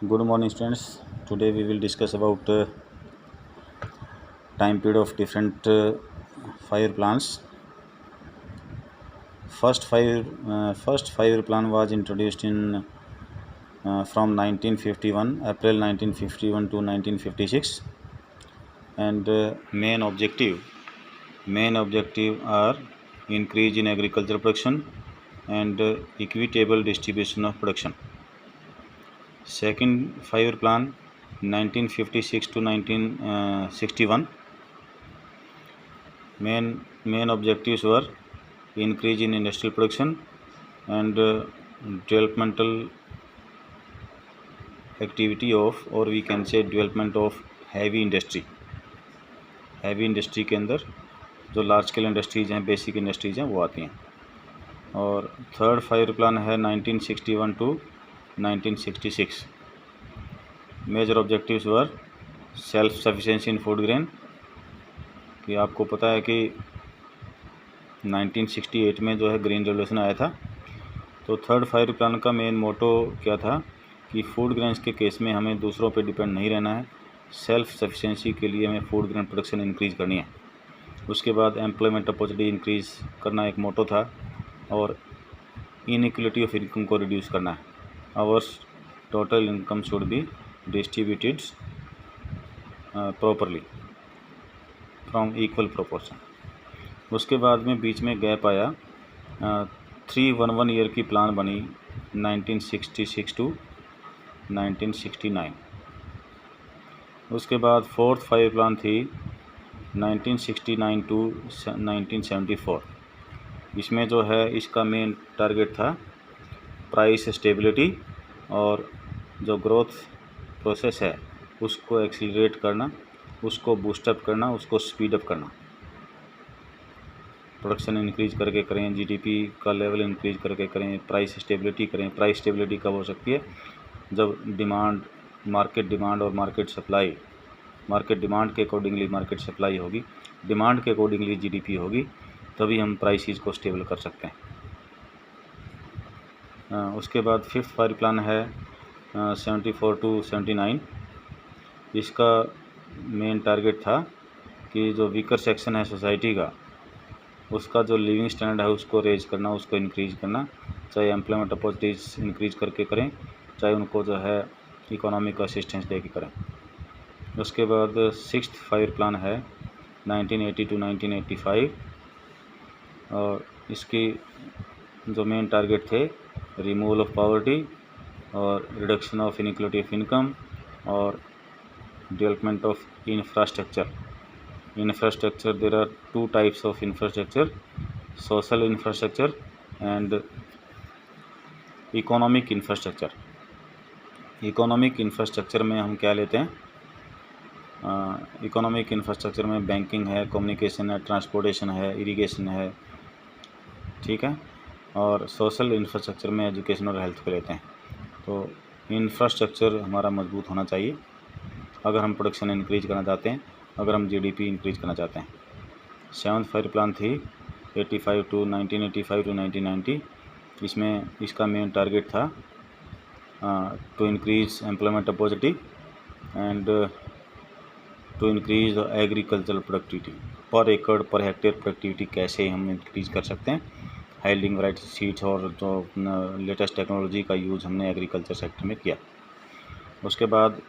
Good morning, students. Today we will discuss about time period of different 5-year plans. First 5-year plan was introduced in from 1951, April 1951 to 1956, and main objective are increase in agricultural production and equitable distribution of production. Second 5-year plan 1956 to 1961, main objectives were increase in industrial production and developmental activity of, or we can say development of heavy industry के अंदर जो large scale industries हैं, basic industries हैं, वो आती हैं. और third 5-year plan है 1961 to 1966. Major objectives were self sufficiency in food grain, कि आपको पता है कि 1968 में जो है ग्रीन रेवोल्यूशन आया था. तो थर्ड 5-year प्लान का मेन मोटो क्या था कि फूड ग्रेन्स के केस में हमें दूसरों पे डिपेंड नहीं रहना है. सेल्फ सफिशिएंसी के लिए हमें फूड ग्रेन प्रोडक्शन इंक्रीज़ करनी है. उसके बाद एम्प्लॉयमेंट अपॉर्चुनिटी इंक्रीज़ करना एक मोटो था, और इनइक्वलिटी ऑफ इनकम को रिड्यूस करना है. Hours total income should be distributed properly from equal proportion. उसके बाद में बीच में गैप आया. 3-1-1 ईयर की प्लान बनी 1966 टू 1969. उसके बाद फोर्थ 5-year प्लान थी 1969 टू 1974. इसमें जो है इसका मेन टारगेट था प्राइस स्टेबिलिटी, और जो ग्रोथ प्रोसेस है उसको एक्सीलरेट करना, उसको बूस्टअप करना, उसको स्पीड अप करना. प्रोडक्शन इंक्रीज करके करें, जीडीपी का लेवल इंक्रीज करके करें, प्राइस स्टेबिलिटी करें. प्राइस स्टेबिलिटी कब हो सकती है? जब मार्केट डिमांड और मार्केट सप्लाई, मार्केट डिमांड के अकॉर्डिंगली मार्केट सप्लाई होगी, डिमांड के अकॉर्डिंगली जीडीपी होगी, तभी हम प्राइसेस को स्टेबल कर सकते हैं. उसके बाद फिफ्थ 5-year प्लान है 74 टू 79. इसका मेन टारगेट था कि जो वीकर सेक्शन है सोसाइटी का, उसका जो लिविंग स्टैंडर्ड है उसको रेज करना, उसको इंक्रीज करना, चाहे एम्प्लॉयमेंट अपॉर्चुनिटीज इंक्रीज करके करें, चाहे उनको जो है इकोनॉमिक असिस्टेंस दे के करें. उसके बाद सिक्स्थ 5-year प्लान है 1980 टू 1985, और इसकी जो मेन टारगेट थे रिमूवल ऑफ पॉवर्टी और reduction of inequality of income और development of infrastructure. There are 2 types of infrastructure, social infrastructure and economic infrastructure. Economic infrastructure में हम क्या लेते हैं? इकोनॉमिक इंफ्रास्ट्रक्चर में बैंकिंग है, कम्युनिकेशन है, ट्रांसपोर्टेशन है, इरिगेशन है, ठीक है. और सोशल इंफ्रास्ट्रक्चर में एजुकेशन और हेल्थ को लेते हैं. तो इंफ्रास्ट्रक्चर हमारा मजबूत होना चाहिए अगर हम प्रोडक्शन इंक्रीज करना चाहते हैं, अगर हम जीडीपी इंक्रीज करना चाहते हैं. सेवन्थ 5-year प्लान थी 1985 टू 1990. इसमें इसका मेन टारगेट था to increase employment opportunity and to increase agricultural productivity. पर एकड़ पर हेक्टेयर प्रोडक्टिविटी कैसे हम इंक्रीज कर सकते हैं? हाइल्डिंग वैरायटी सीड्स और जो लेटेस्ट टेक्नोलॉजी का यूज़ हमने एग्रीकल्चर सेक्टर में किया. उसके बाद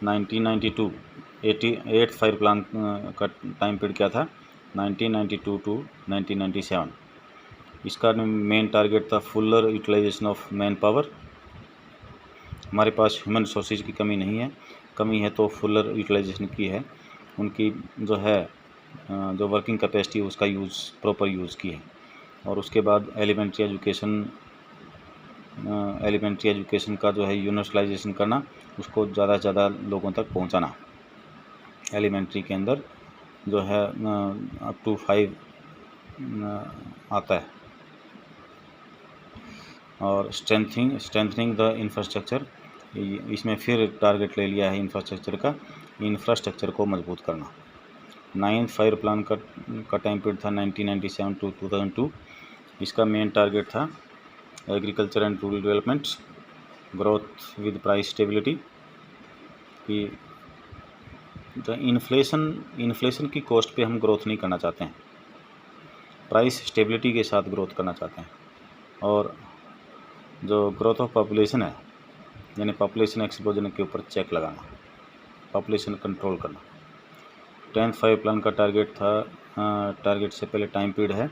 1992 8th 5-year प्लान का टाइम पीरियड क्या था? 1992 टू 1997. इसका मेन टारगेट था fuller utilisation of man power. हमारे पास ह्यूमन रिसोर्सेज की कमी है तो फुलर यूटिलाइजेशन की है. उनकी जो है जो वर्किंग कैपेसिटी उसका यूज़ प्रॉपर यूज़ की है. और उसके बाद एलिमेंट्री एजुकेशन का जो है यूनिवर्सलाइजेशन करना, उसको ज़्यादा से ज़्यादा लोगों तक पहुंचाना. एलिमेंट्री के अंदर जो है अप टू 5 आता है. और स्ट्रेंथनिंग द इंफ्रास्ट्रक्चर, इसमें फिर टारगेट ले लिया है इंफ्रास्ट्रक्चर का, इंफ्रास्ट्रक्चर को मजबूत करना. 9th 5-year प्लान का टाइम पीरियड था 1997 टू 2002. इसका मेन टारगेट था agriculture and rural development growth with price stability, कि इन्फ्लेशन की कॉस्ट पे हम ग्रोथ नहीं करना चाहते हैं, प्राइस स्टेबिलिटी के साथ ग्रोथ करना चाहते हैं। और जो ग्रोथ ऑफ पॉपुलेशन है, यानी पॉपुलेशन एक्सप्लोजन के ऊपर चेक लगाना, पॉपुलेशन कंट्रोल करना। 10th 5 प्लान का टारगेट था, टारगेट से पहले टाइम पीरियड है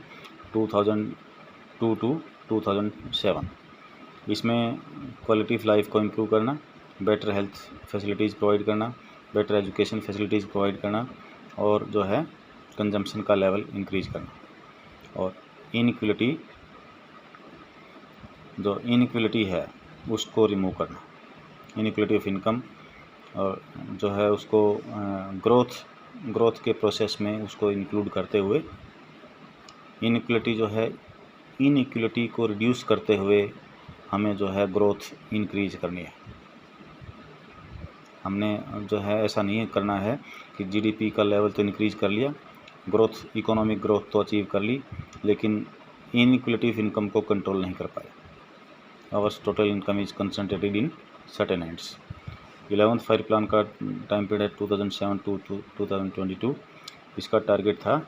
2002 to 2007। इसमें क्वालिटी ऑफ लाइफ को इम्प्रूव करना, बेटर हेल्थ फैसिलिटीज़ प्रोवाइड करना, बेटर एजुकेशन फैसिलिटीज़ प्रोवाइड करना, और जो है कंजम्पशन का लेवल इंक्रीज करना, और इनइक्वलिटी है उसको रिमूव करना, इनइक्वलिटी ऑफ इनकम, और जो है उसको ग्रोथ के प्रोसेस में उसको इंक्लूड करते हुए इनइक्वलिटी को रिड्यूस करते हुए हमें जो है ग्रोथ इंक्रीज करनी है। हमने जो है ऐसा नहीं करना है कि जीडीपी का लेवल तो इंक्रीज कर लिया, ग्रोथ इकोनॉमिक ग्रोथ तो अचीव कर ली, लेकिन इनइक्वलिटी ऑफ इनकम को कंट्रोल नहीं कर पाए। Our total income is concentrated in certain hands. 11th 5 plan का टाइम पीरियड है 2007 to 2022। इसका टारगेट था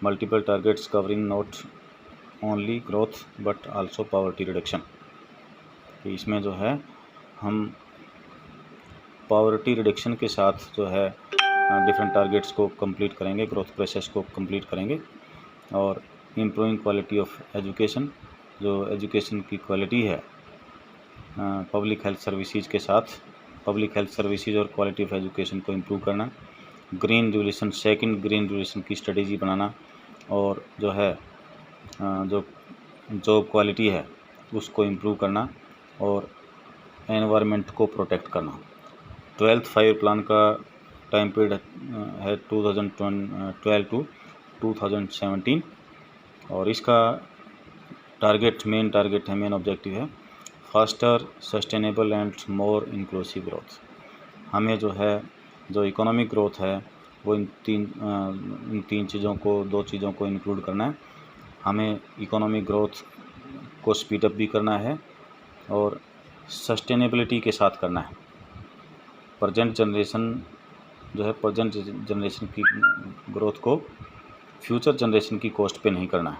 multiple targets covering not only growth but also poverty reduction. तो इसमें जो है हम पॉवर्टी रिडक्शन के साथ जो है डिफरेंट टारगेट्स को कंप्लीट करेंगे, ग्रोथ प्रोसेस को कंप्लीट करेंगे, और इम्प्रूविंग क्वालिटी ऑफ एजुकेशन, जो एजुकेशन की क्वालिटी है पब्लिक हेल्थ सर्विसेज के साथ, पब्लिक हेल्थ सर्विसेज और क्वालिटी ऑफ एजुकेशन को इम्प्रूव करना, green revolution, second green revolution की स्ट्रेटेजी बनाना, और जो है जो जॉब क्वालिटी है उसको इम्प्रूव करना, और एनवायरनमेंट को प्रोटेक्ट करना। 12th 5 प्लान का टाइम पीरियड है 2012 to 2017, और इसका मेन टारगेट है, मेन ऑब्जेक्टिव है faster sustainable and more inclusive growth. हमें जो है जो इकोनॉमिक ग्रोथ है वो इन तीन चीज़ों को, 2 चीज़ों को इंक्लूड करना है। हमें इकोनॉमिक ग्रोथ को स्पीड अप भी करना है और सस्टेनेबिलिटी के साथ करना है। प्रेजेंट जनरेशन की ग्रोथ को फ्यूचर जनरेशन की कॉस्ट पे नहीं करना है।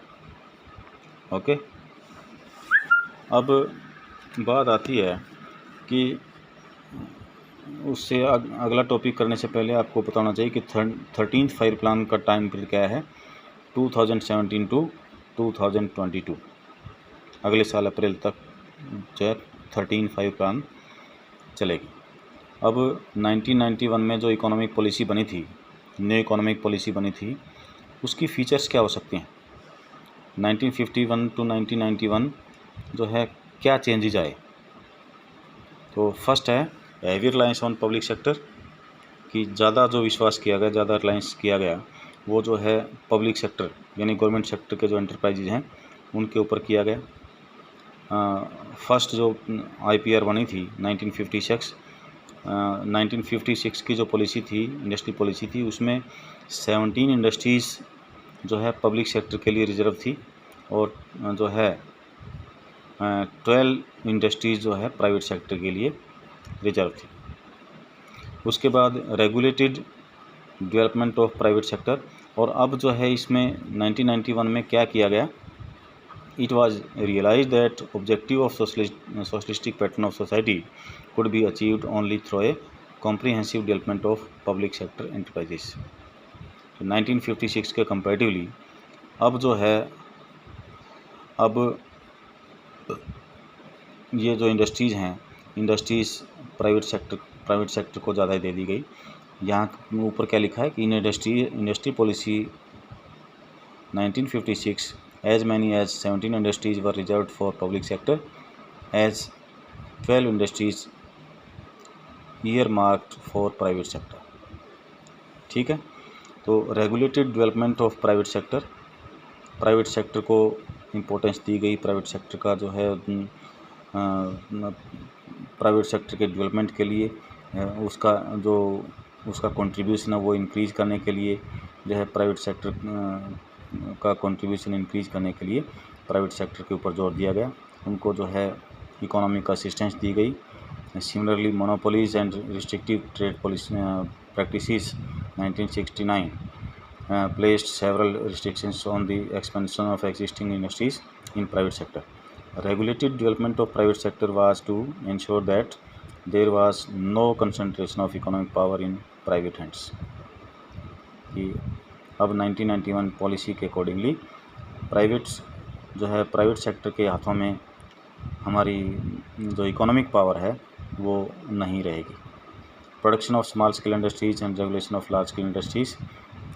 ओके, अब बात आती है कि उससे अगला टॉपिक करने से पहले आपको बताना चाहिए कि 13th 5 प्लान का टाइम पीरियड क्या है 2017 to 2022। अगले साल अप्रैल तक जो है 13th 5 प्लान चलेगी। अब 1991 में जो इकोनॉमिक पॉलिसी बनी थी, न्यू इकोनॉमिक पॉलिसी बनी थी, उसकी फीचर्स क्या हो सकती हैं। 1951 to 1991 जो है क्या चेंजेज आए। तो फर्स्ट है heavy reliance on public sector, कि ज़्यादा जो विश्वास किया गया, ज़्यादा रिलायंस किया गया वो जो है पब्लिक सेक्टर यानी गवर्नमेंट सेक्टर के जो एंटरप्राइजेज हैं उनके ऊपर किया गया। फर्स्ट जो IPR बनी थी 1956 की जो पॉलिसी थी, इंडस्ट्री पॉलिसी थी, उसमें 17 इंडस्ट्रीज़ जो है पब्लिक सेक्टर के लिए रिजर्व थी, और जो है 12 इंडस्ट्रीज़ जो है प्राइवेट सेक्टर के लिए रिजर्व थी। उसके बाद regulated development of private sector, और अब जो है इसमें 1991 में क्या किया गया, it was realised that objective of socialistic pattern of society could be achieved only through a comprehensive development of public sector enterprises. 1956 के कंपैरेटिवली अब जो है, अब ये जो इंडस्ट्रीज़ हैं, इंडस्ट्रीज़ प्राइवेट सेक्टर को ज़्यादा दे दी गई। यहाँ ऊपर क्या लिखा है कि industry policy 1956 as many as 17 industries were reserved for public sector as 12 industries were marked for private sector. ठीक है, तो regulated development of private sector को इम्पोर्टेंस दी गई। प्राइवेट सेक्टर का जो है प्राइवेट सेक्टर के डेवलपमेंट के लिए उसका कंट्रीब्यूशन है वो इंक्रीज़ करने के लिए जो है प्राइवेट सेक्टर का कंट्रीब्यूशन इंक्रीज़ करने के लिए प्राइवेट सेक्टर के ऊपर जोर दिया गया। उनको जो है इकोनॉमिक असिस्टेंस दी गई। Similarly monopolies and restrictive trade policy practices 1969 placed several restrictions on the expansion of existing industries in private sector. Regulated development of private sector was to ensure that there was no concentration of economic power in private hands. कि अब 1991 policy के accordingly private sector के हाथों में हमारी जो economic power है वो नहीं रहेगी। Production of small scale industries and regulation of large scale industries,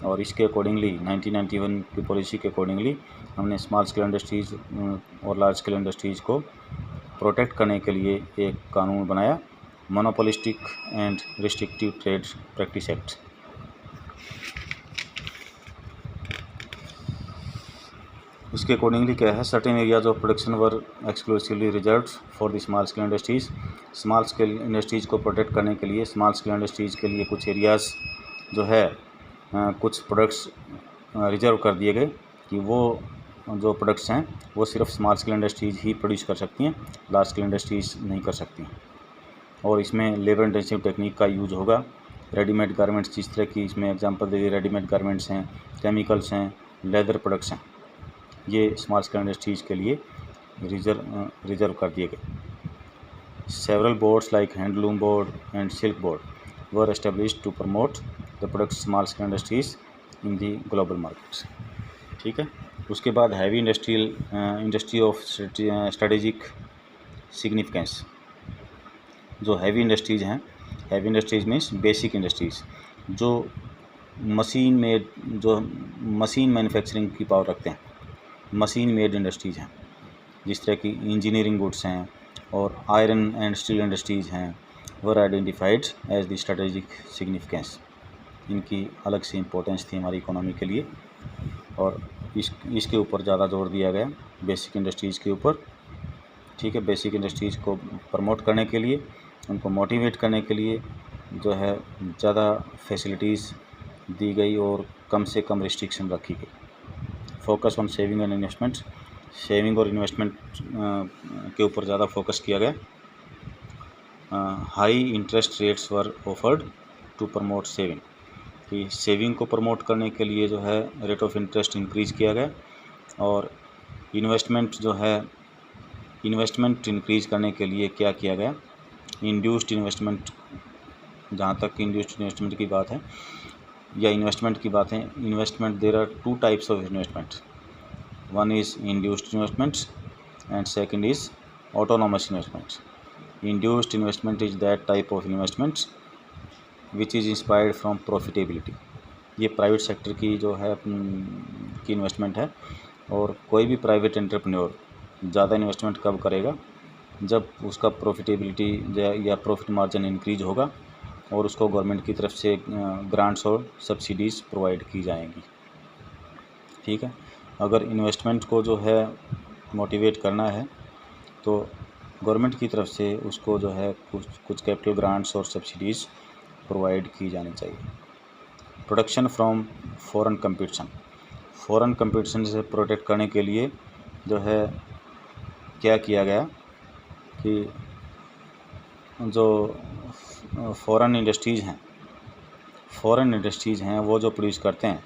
और इसके अकॉर्डिंगली 1991 की पॉलिसी के अकॉर्डिंगली हमने स्मॉल स्केल इंडस्ट्रीज़ और लार्ज स्केल इंडस्ट्रीज़ को प्रोटेक्ट करने के लिए एक कानून बनाया, monopolistic and restrictive trade practice act. इसके अकॉर्डिंगली क्या है, certain areas of production were exclusively reserved for the small scale industries. Small scale industries को प्रोटेक्ट करने के लिए स्मॉल स्केल इंडस्ट्रीज़ के लिए कुछ एरियाज़ जो है कुछ प्रोडक्ट्स रिजर्व कर दिए गए कि वो जो प्रोडक्ट्स हैं वो सिर्फ स्मॉल स्केल इंडस्ट्रीज़ ही प्रोड्यूस कर सकती हैं, लार्ज स्केल इंडस्ट्रीज़ नहीं कर सकती। और इसमें लेबर इंटेंसिव टेक्निक का यूज होगा। रेडीमेड गारमेंट्स, जिस तरह की इसमें एग्जांपल दे दी, रेडीमेड गारमेंट्स हैं, केमिकल्स हैं, लेदर प्रोडक्ट्स हैं, ये स्मॉल स्केल इंडस्ट्रीज़ के लिए रिजर्व कर दिए गए। Several boards like handloom board and silk board were established to promote the product small scale industries in the global markets. ठीक है। उसके बाद heavy industry of strategic significance. जो हैवी इंडस्ट्रीज़ हैं, heavy industries means basic industries, जो machine manufacturing की power रखते हैं, मशीन मेड इंडस्ट्रीज़ हैं, जिस तरह की इंजीनियरिंग गुड्स हैं और आयरन एंड स्टील इंडस्ट्रीज़ हैं, were identified as the strategic significance. इनकी अलग से इम्पोर्टेंस थी हमारी इकोनॉमी के लिए, और इसके ऊपर ज़्यादा जोर दिया गया, बेसिक इंडस्ट्रीज़ के ऊपर। ठीक है। बेसिक इंडस्ट्रीज़ को प्रमोट करने के लिए, उनको मोटिवेट करने के लिए जो है ज़्यादा फैसिलिटीज़ दी गई और कम से कम रिस्ट्रिक्शन रखी गई। Focus on saving and investment, saving और इन्वेस्टमेंट के ऊपर ज़्यादा फोकस किया गया। High interest rates were offered to promote saving, कि सेविंग को प्रमोट करने के लिए जो है रेट ऑफ इंटरेस्ट इंक्रीज़ किया गया। और इन्वेस्टमेंट जो है, इन्वेस्टमेंट इंक्रीज़ करने के लिए क्या किया गया, इंड्यूस्ड इन्वेस्टमेंट, जहाँ तक इंड्यूस्ड इन्वेस्टमेंट की बात है या इन्वेस्टमेंट की बात है, investment there are two types of investment, one is induced investment and second is autonomous investment. Induced investment is that type of investment which is inspired from profitability. ये private sector की जो है की investment है, और कोई भी private entrepreneur ज़्यादा इन्वेस्टमेंट कब करेगा, जब उसका प्रॉफिटेबिलिटी या प्रॉफिट मार्जिन इंक्रीज होगा और उसको गवर्नमेंट की तरफ से ग्रांट्स और सब्सिडीज़ प्रोवाइड की जाएंगी। ठीक है। अगर इन्वेस्टमेंट को जो है मोटिवेट करना है तो गवर्नमेंट की तरफ से उसको जो है कुछ कैपिटल ग्रांट्स और सब्सिडीज़ प्रोवाइड की जानी चाहिए। Protection from foreign competition, foreign competition से प्रोटेक्ट करने के लिए जो है क्या किया गया कि जो फॉरेन इंडस्ट्रीज़ हैं वो जो प्रोड्यूस करते हैं,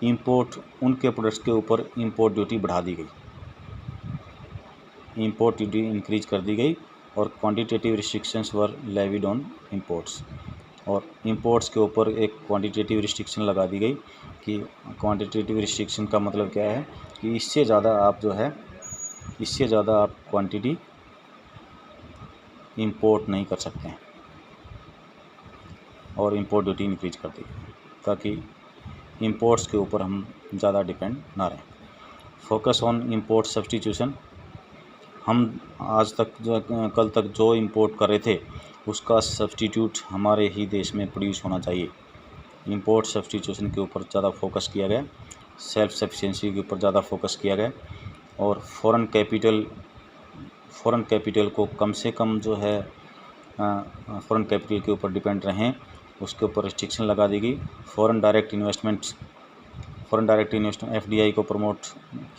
इंपोर्ट, उनके प्रोडक्ट्स के ऊपर इंपोर्ट ड्यूटी बढ़ा दी गई, इंपोर्ट ड्यूटी इंक्रीज कर दी गई, और quantitative restrictions were levied on imports, और इंपोर्ट्स के ऊपर एक क्वांटिटेटिव रिस्ट्रिक्शन लगा दी गई। कि क्वांटिटेटिव रिस्ट्रिक्शन का मतलब क्या है कि इससे ज़्यादा आप क्वांटिटी इंपोर्ट नहीं कर सकते हैं, और इंपोर्ट ड्यूटी इंक्रीज कर दी ताकि इंपोर्ट्स के ऊपर हम ज़्यादा डिपेंड ना रहें। फोकस ऑन इंपोर्ट सब्स्टिट्यूशन, हम आज तक कल तक जो इंपोर्ट कर रहे थे उसका सब्स्टिट्यूट हमारे ही देश में प्रोड्यूस होना चाहिए। इंपोर्ट सब्स्टिट्यूशन के ऊपर ज़्यादा फोकस किया गया, सेल्फ सफिशिएंसी के ऊपर ज़्यादा फोकस किया गया, और फॉरेन कैपिटल को कम से कम जो है फॉरेन कैपिटल के ऊपर डिपेंड रहें, उसके ऊपर रिस्ट्रिक्शन लगा दी गई। फॉरेन डायरेक्ट इन्वेस्टमेंट FDI को प्रमोट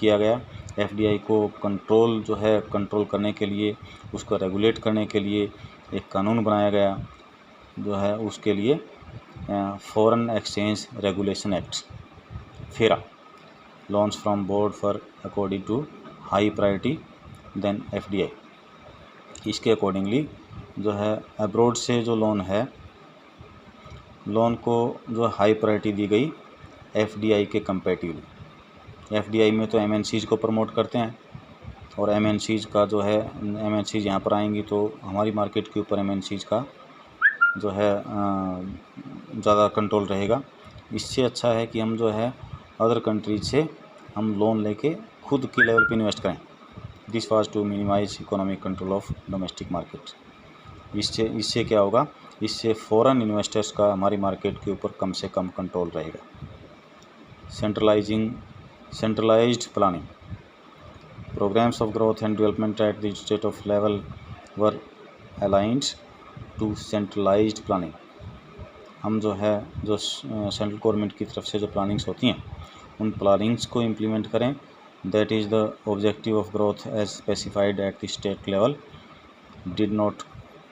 किया गया, एफडीआई को कंट्रोल जो है कंट्रोल करने के लिए, उसको रेगुलेट करने के लिए एक कानून बनाया गया जो है उसके लिए foreign exchange regulation act FERA, loans from board for according to high priority then FDI. इसके अकॉर्डिंगली जो है अब्रॉड से जो लोन है, लोन को जो हाई प्रायोरिटी दी गई एफडीआई के कंपैरेटिवली। एफडीआई में तो एमएनसीज को प्रमोट करते हैं और एमएनसीज का जो है एमएनसीज यहाँ पर आएंगी तो हमारी मार्केट के ऊपर एमएनसीज का जो है ज़्यादा कंट्रोल रहेगा। इससे अच्छा है कि हम जो है अदर कंट्रीज से हम लोन लेके खुद के लेवल पे इन्वेस्ट करें। This was to minimise economic control of domestic market. इससे क्या होगा, इससे फॉरेन इन्वेस्टर्स का हमारी मार्केट के ऊपर कम से कम कंट्रोल रहेगा। Centralised planning, programmes of growth and development at the state of level were aligned to centralised planning. हम जो है जो सेंट्रल गवर्नमेंट की तरफ से जो प्लानिंग्स होती हैं उन प्लानिंग्स को इम्प्लीमेंट करें। That is the objective of growth as specified at the state level, did not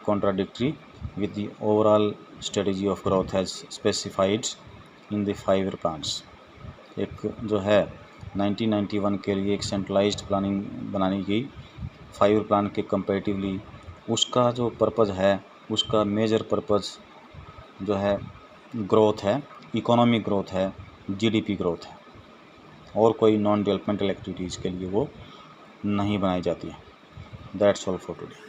contradictory with the overall strategy of growth as specified in the 5 year plans. एक जो है 1991 के लिए एक सेंट्रलाइज्ड प्लानिंग बनानी गई 5 ईयर प्लान के comparatively. उसका जो पर्पज़ है, उसका मेजर पर्पज़ जो है ग्रोथ है, इकोनॉमिक ग्रोथ है, जीडीपी ग्रोथ है, और कोई नॉन डेवलपमेंटल एक्टिविटीज़ के लिए वो नहीं बनाई जाती है। That's all for today.